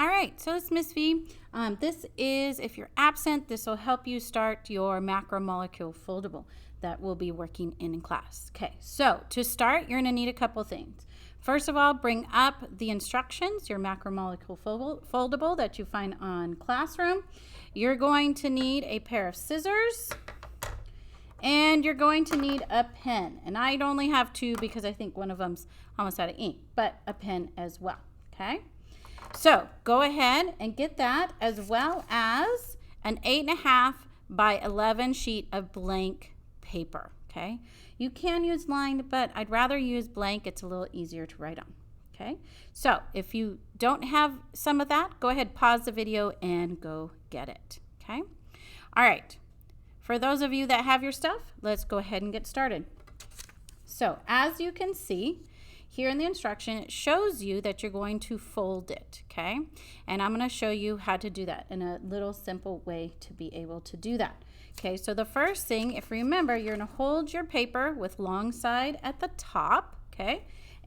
All right, so it's Miss V. This is, if you're absent, this will help you start your macromolecule foldable that we'll be working in class. Okay, so to start, you're going to need a couple things. First of all, bring up the instructions, your macromolecule foldable that you find on Classroom. You're going to need a pair of scissors, and you're going to need a pen. And I'd only have two because I think one of them's almost out of ink, but a pen as well, okay? So go ahead and get that, as well as an 8.5 by 11 sheet of blank paper, okay? You can use lined, but I'd rather use blank. It's a little easier to write on, okay? So if you don't have some of that, go ahead, pause the video and go get it, okay? All right, for those of you that have your stuff, let's go ahead and get started. So as you can see, here in the instruction, it shows you that you're going to fold it, okay? And I'm going to show you how to do that in a little simple way to be able to do that. Okay, so the first thing, if you remember, you're going to hold your paper with long side at the top, okay?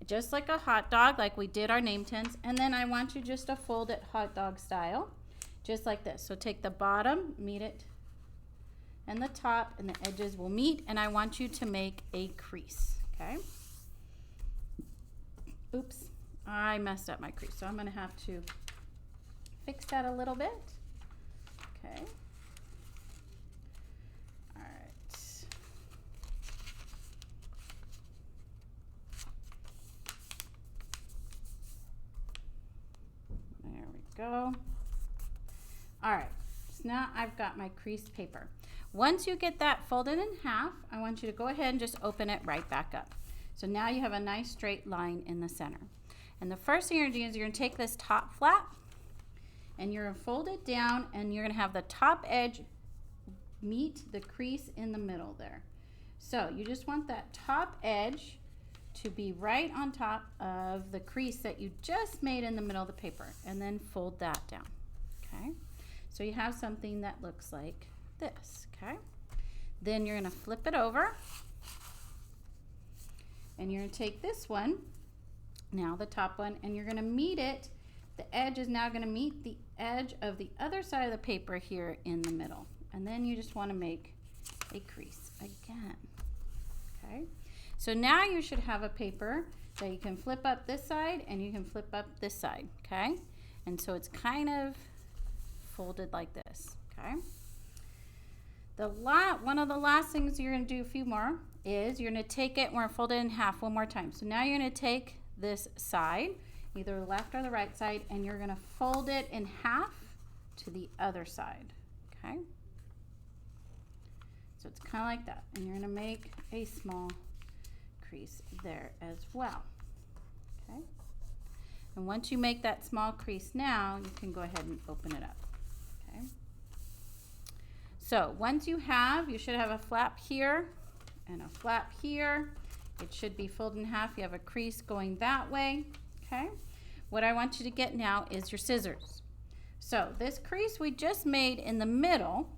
Just like a hot dog, like we did our name tins. And then I want you just to fold it hot dog style, just like this. So take the bottom, meet it, and the top and the edges will meet. And I want you to make a crease, okay? Oops, I messed up my crease, so I'm going to have to fix that a little bit. Okay. All right. There we go. All right, so now I've got my creased paper. Once you get that folded in half, I want you to go ahead and just open it right back up. So now you have a nice straight line in the center. And the first thing you're going to do is you're going to take this top flap and you're going to fold it down, and you're going to have the top edge meet the crease in the middle there. So you just want that top edge to be right on top of the crease that you just made in the middle of the paper, and then fold that down, okay? So you have something that looks like this, okay? Then you're going to flip it over. And you're going to take this one, now the top one, and you're going to meet it. The edge is now going to meet the edge of the other side of the paper here in the middle. And then you just want to make a crease again. Okay? So now you should have a paper that you can flip up this side and you can flip up this side. Okay? And so it's kind of folded like this. Okay? One of the last things you're going to do, a few more, is you're going to take it, we're going to fold it in half one more time. So now you're going to take this side, either the left or the right side, and you're going to fold it in half to the other side, okay? So it's kind of like that, and you're going to make a small crease there as well, okay? And once you make that small crease now, you can go ahead and open it up, okay? So once you should have a flap here and a flap here. It should be folded in half. You have a crease going that way, okay? What I want you to get now is your scissors. So this crease we just made in the middle,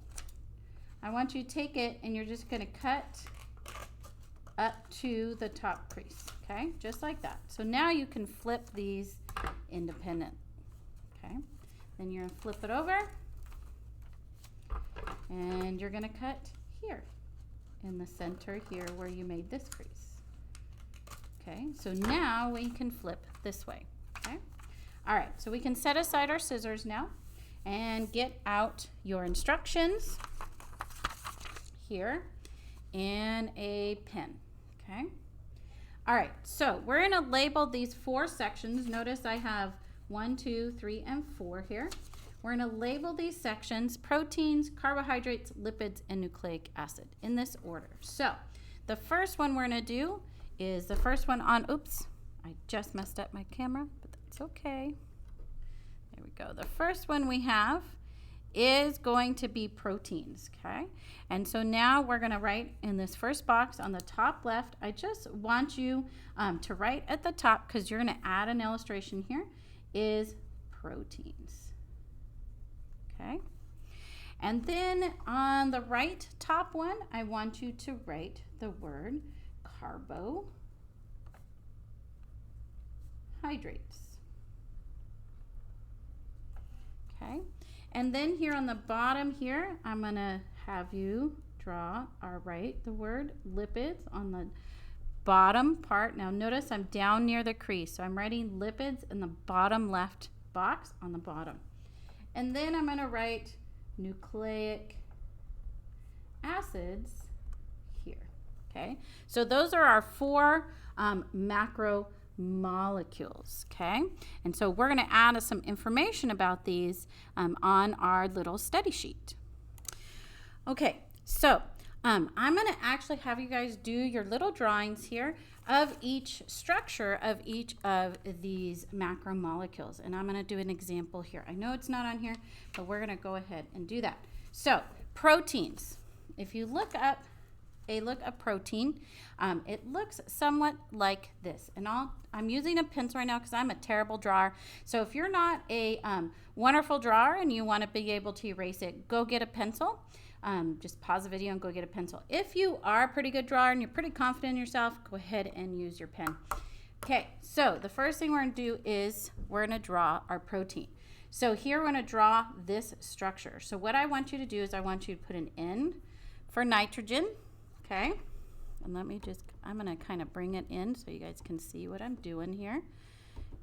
I want you to take it and you're just going to cut up to the top crease, okay? Just like that. So now you can flip these independent, okay? Then you're going to flip it over and you're going to cut here in the center here where you made this crease. Okay, so now we can flip this way. Okay, all right, so we can set aside our scissors now and get out your instructions here and a pen. Okay, all right, so we're going to label these 4 sections. Notice I have 1, 2, 3, and 4 here. We're going to label these sections: proteins, carbohydrates, lipids, and nucleic acid, in this order. So the first one we're going to do is the first one on, oops, I just messed up my camera, but that's okay. There we go. The first one we have is going to be proteins, okay? And so now we're going to write in this first box on the top left. I just want you to write at the top, because you're going to add an illustration here, is proteins. Okay, and then on the right top one, I want you to write the word carbohydrates. okay? And then here on the bottom here, I'm gonna have you draw or write the word lipids on the bottom part. Now notice I'm down near the crease, so I'm writing lipids in the bottom left box on the bottom. And then I'm gonna write nucleic acids here, okay? So those are our 4 macromolecules, okay? And so we're gonna add some information about these on our little study sheet. Okay, so I'm gonna actually have you guys do your little drawings here of each structure of each of these macromolecules. And I'm gonna do an example here. I know it's not on here, but we're gonna go ahead and do that. So proteins, if you look up a look of protein, it looks somewhat like this. And I'm using a pencil right now because I'm a terrible drawer. So if you're not a wonderful drawer and you want to be able to erase it, go get a pencil. Just pause the video and go get a pencil. If you are a pretty good drawer and you're pretty confident in yourself, go ahead and use your pen. Okay, so the first thing we're going to do is we're going to draw our protein. So here we're going to draw this structure. So what I want you to do is I want you to put an N for nitrogen. Okay, and I'm going to kind of bring it in so you guys can see what I'm doing here.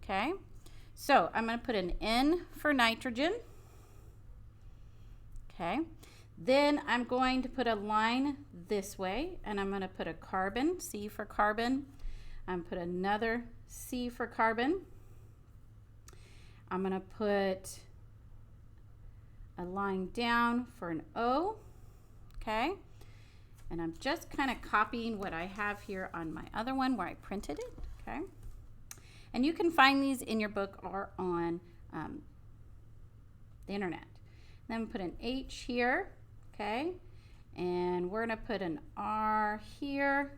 Okay, so I'm going to put an N for nitrogen. Okay, then I'm going to put a line this way, and I'm going to put a carbon, C for carbon. I'm put another C for carbon. I'm going to put a line down for an O. Okay. And I'm just kind of copying what I have here on my other one where I printed it, okay? And you can find these in your book or on the internet. Then we put an H here, okay? And we're gonna put an R here,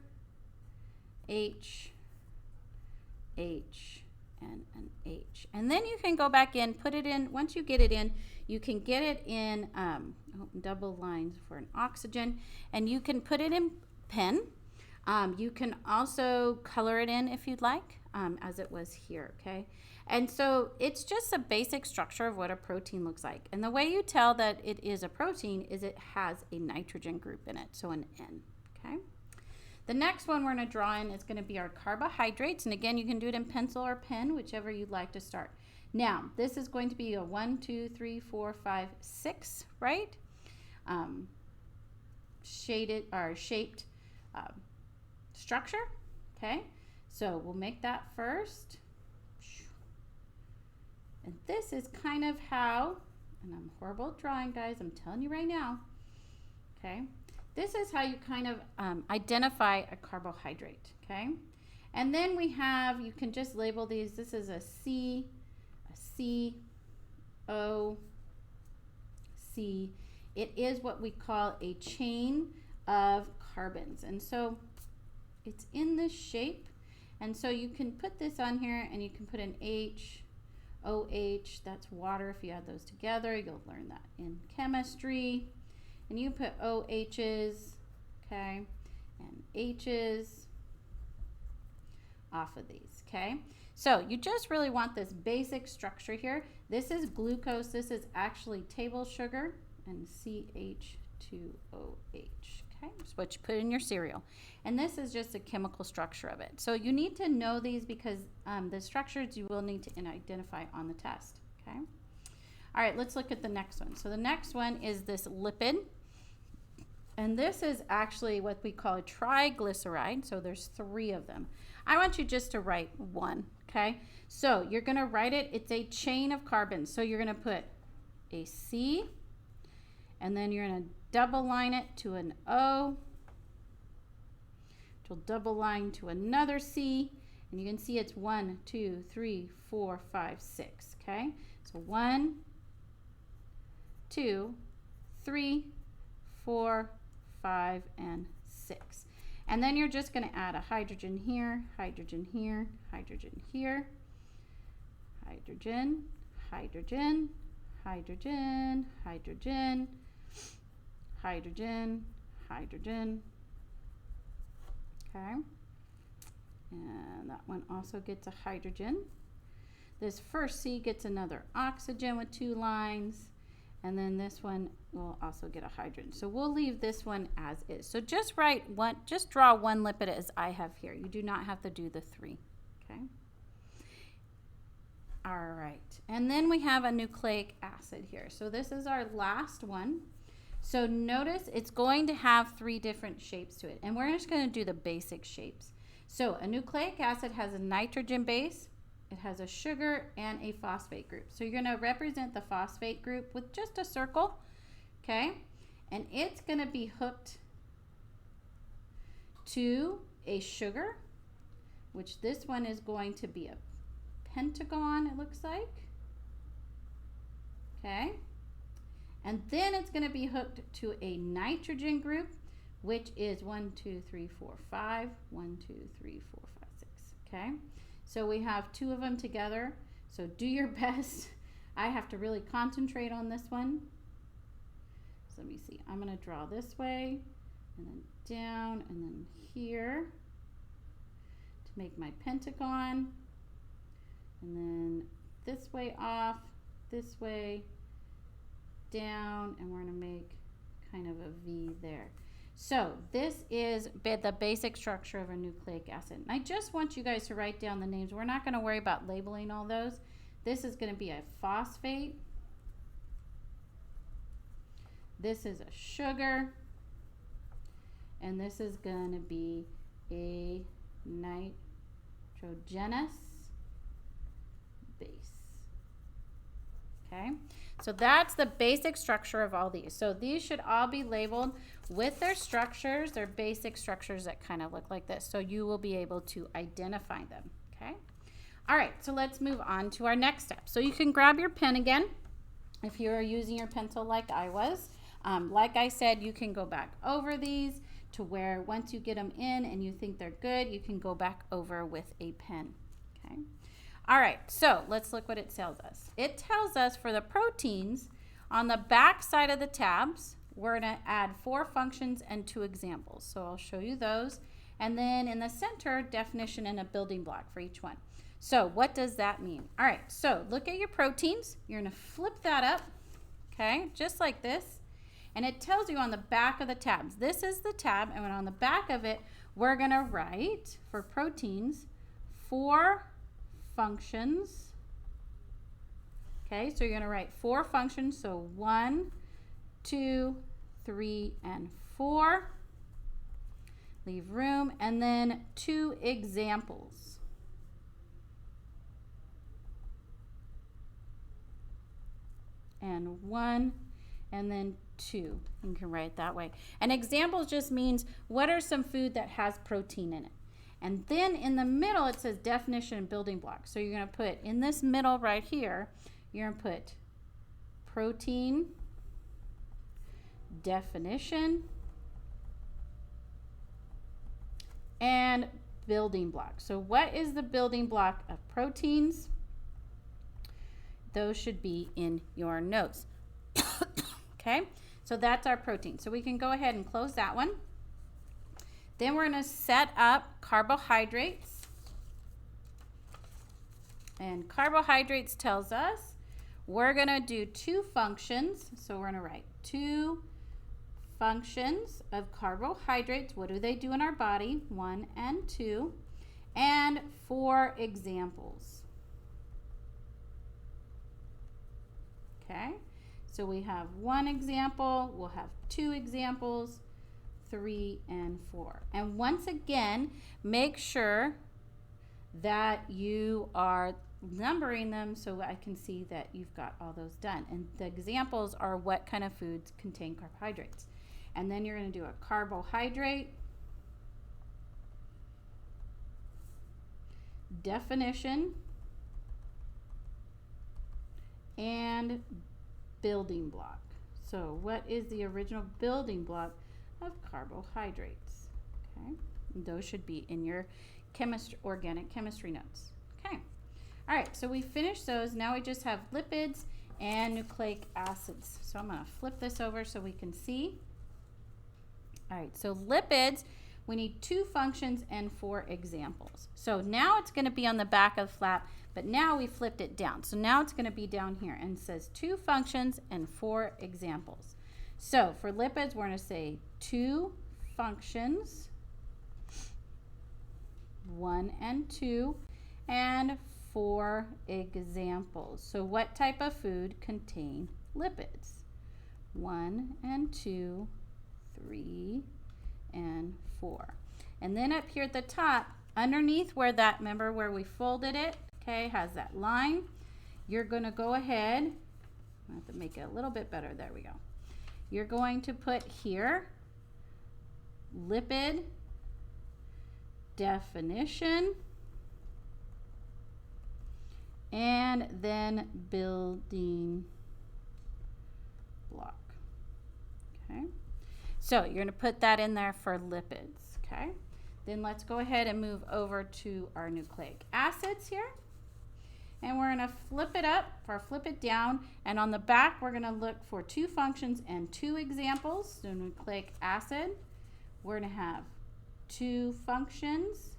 H, H, and an H. And then you can go back in, put it in. Once you get it in, you can get it in double lines for an oxygen, and you can put it in pen. You can also color it in if you'd like, as it was here, okay? And so it's just a basic structure of what a protein looks like. And the way you tell that it is a protein is it has a nitrogen group in it, so an N, okay? The next one we're going to draw in is going to be our carbohydrates. And again, you can do it in pencil or pen, whichever you'd like to start. Now, this is going to be a 1, 2, 3, 4, 5, 6, right? Shaped structure, okay? So we'll make that first. And this is kind of how, and I'm horrible at drawing, guys, I'm telling you right now, okay? This is how you kind of identify a carbohydrate, okay? And then we have, you can just label these. This is a C, O, C. It is what we call a chain of carbons. And so it's in this shape. And so you can put this on here and you can put an H, OH, that's water. If you add those together, you'll learn that in chemistry. And you put OHs, okay, and H's off of these, okay? So you just really want this basic structure here. This is glucose. This is actually table sugar, and CH2OH, okay? That's what you put in your cereal. And this is just a chemical structure of it. So you need to know these because the structures you will need to identify on the test, okay? All right, let's look at the next one. So the next one is this lipid. And this is actually what we call a triglyceride. So there's 3 of them. I want you just to write one, okay? So you're going to write it. It's a chain of carbons. So you're going to put a C, and then you're going to double line it to an O. You'll double line to another C, and you can see it's 1, 2, 3, 4, 5, 6, okay? So 1, 2, 3, 4, 5, and 6. And then you're just going to add a hydrogen here, hydrogen here, hydrogen here, hydrogen, hydrogen, hydrogen, hydrogen, hydrogen, hydrogen, okay? And that one also gets a hydrogen. This first C gets another oxygen with 2 lines. And then this one will also get a hydrogen. So we'll leave this one as is. So just draw one lipid as I have here. You do not have to do the 3, okay? All right, and then we have a nucleic acid here. So this is our last one. So notice it's going to have 3 different shapes to it. And we're just gonna do the basic shapes. So a nucleic acid has a nitrogen base, it has a sugar and a phosphate group. So you're gonna represent the phosphate group with just a circle, okay? And it's gonna be hooked to a sugar, which this one is going to be a pentagon, it looks like, okay? And then it's gonna be hooked to a nitrogen group, which is 1, 2, 3, 4, 5, 1, 2, 3, 4, 5, 6, okay? So we have 2 of them together. So do your best. I have to really concentrate on this one. So let me see. I'm going to draw this way and then down and then here to make my pentagon. And then this way off, this way down, and we're going to make kind of a V there. So this is the basic structure of a nucleic acid. And I just want you guys to write down the names. We're not going to worry about labeling all those. This is going to be a phosphate. This is a sugar. And this is going to be a nitrogenous base. Okay, so that's the basic structure of all these. So these should all be labeled with their structures, their basic structures that kind of look like this. So you will be able to identify them, okay? All right, so let's move on to our next step. So you can grab your pen again if you're using your pencil like I was. Like I said, you can go back over these to where once you get them in and you think they're good, you can go back over with a pen, okay? All right, so let's look what it tells us. It tells us for the proteins, on the back side of the tabs, we're going to add 4 functions and 2 examples. So I'll show you those. And then in the center, definition and a building block for each one. So what does that mean? All right, so look at your proteins. You're going to flip that up, okay, just like this. And it tells you on the back of the tabs. This is the tab, and on the back of it, we're going to write, for proteins, 4 functions. Okay, so you're going to write 4 functions. So 1, 2, 3, and 4. Leave room. And then 2 examples. And 1, and then 2. You can write it that way. And examples just means what are some food that has protein in it. And then in the middle, it says definition and building blocks. So you're going to put in this middle right here, you're going to put protein, definition, and building block. So what is the building block of proteins? Those should be in your notes. Okay, so that's our protein. So we can go ahead and close that one. Then we're going to set up carbohydrates. And carbohydrates tells us we're going to do 2 functions. So we're going to write 2 functions of carbohydrates. What do they do in our body? 1 and 2. And 4 examples. Okay, so we have 1 example, we'll have 2 examples, 3 and 4. And once again, make sure that you are numbering them so I can see that you've got all those done. And the examples are what kind of foods contain carbohydrates. And then you're going to do a carbohydrate, definition, and building block. So what is the original building block of carbohydrates? Okay, and those should be in your organic chemistry notes. Okay, all right, so we finished those. Now we just have lipids and nucleic acids. So I'm going to flip this over so we can see. All right, so lipids, we need 2 functions and 4 examples. So now it's going to be on the back of the flap, but now we flipped it down. So now it's going to be down here and it says 2 functions and 4 examples. So for lipids, we're going to say 2 functions, 1 and 2, and 4 examples. So what type of food contain lipids? 1 and 2, 3, and 4. And then up here at the top, underneath where that, remember where we folded it, okay, has that line, you're going to go ahead, I have to make it a little bit better, there we go. You're going to put here lipid definition and then building block. Okay, so you're going to put that in there for lipids. Okay, then let's go ahead and move over to our nucleic acids here, and we're going to flip it up or flip it down, and on the back we're going to look for 2 functions and 2 examples. So nucleic acid, we're going to have 2 functions,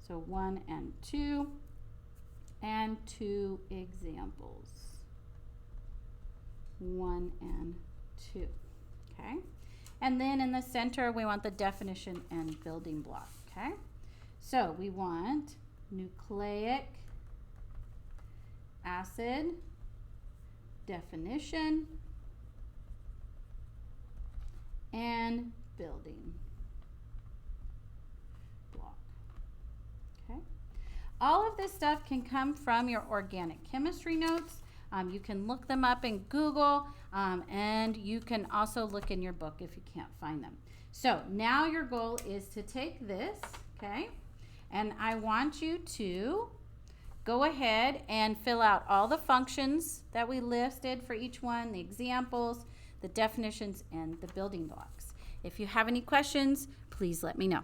so 1 and 2, and 2 examples, 1 and 2. Okay, and then in the center we want the definition and building block. Okay, so we want nucleic acid definition and building block. Okay, all of this stuff can come from your organic chemistry notes. You can look them up in Google, and you can also look in your book if you can't find them. So now your goal is to take this, okay, and I want you to go ahead and fill out all the functions that we listed for each one, the examples, the definitions, and the building blocks. If you have any questions, please let me know.